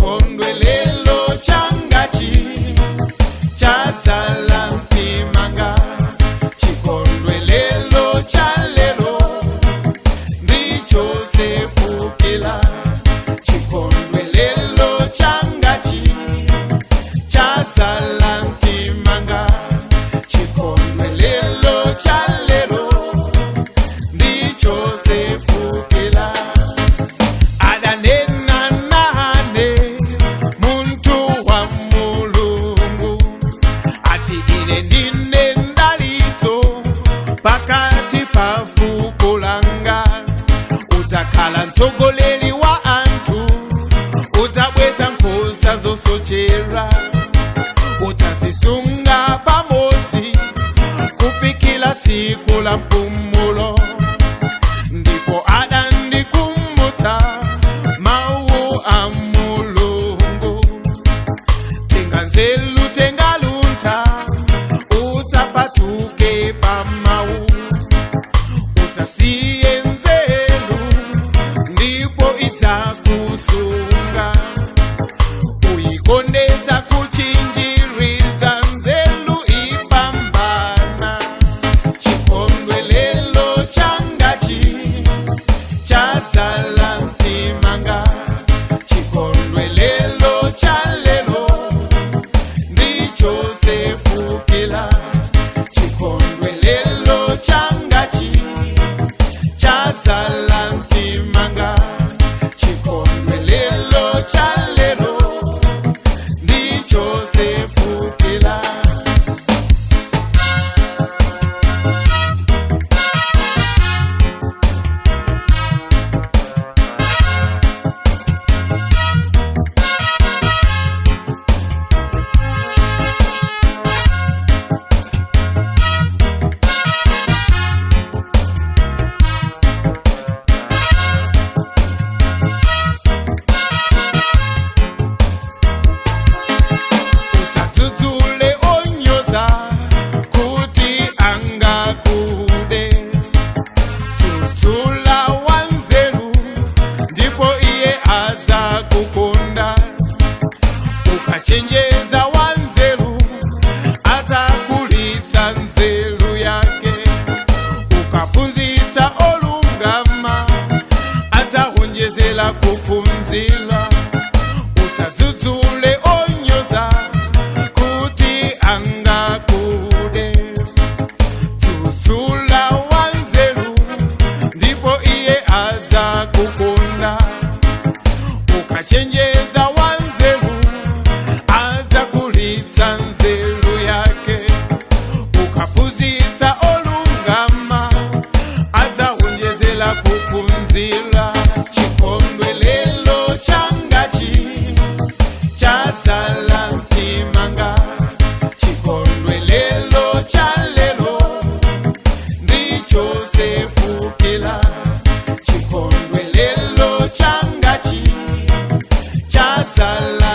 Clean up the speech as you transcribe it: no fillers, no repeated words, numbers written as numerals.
chikondwelelo changachi chazala mtimanga. Chikondwelelo cha lelo ndicho sefukila. Chikondwelelo changachi chazala mtimanga. Chikondwelelo cha lelo ndicho sefukila. Adanena nane muntu wa Mulungu ati ine ndine ndalitso pakati pa fuko langa. Udzakhala mtsogoleri wa anthu, udzabweza nkhosa zosochera, udzazisunga pamodzi kufikira tsiku la mpumulo. Ndipo adandikumbutsa mawu a Mulungu. Tenga nzeru tenga luntha, usapatuke pa mawu. Usasiye nzeru ndipo idzakusunga. Uyikondeza kuchinjiriza nzeru ipambana. Chikondwelelo changachi chazala mtimanga. Chikondwelelo cha lelo ndicho sefukila. Chikondwelelo changachi chazala mtimanga. Chikondwelelo cha lelo ndicho sefukila. Usatsutsule onyoza kuti angakude. Tsutsula wanzeru ndipo iye adzakukonda. Ukachenjeza wanzeru adzakulitsa nzeru yake. Ukaphunzitsa olungama adzawonjezera kuphunzira. Usatsutsule onyoza kuti angakude. Tsutsula wanzeru ndipo iye adzakukonda. Ukachenjeza wanzeru adzakulitsa nzeru yake. Ukaphunzitsa olungama adzawonjezera kuphunzira. Chikondwelelo changachi chazala mtimanga. Chikondwelelo cha lelo ndicho sefukila. Chikondwelelo changachi chazala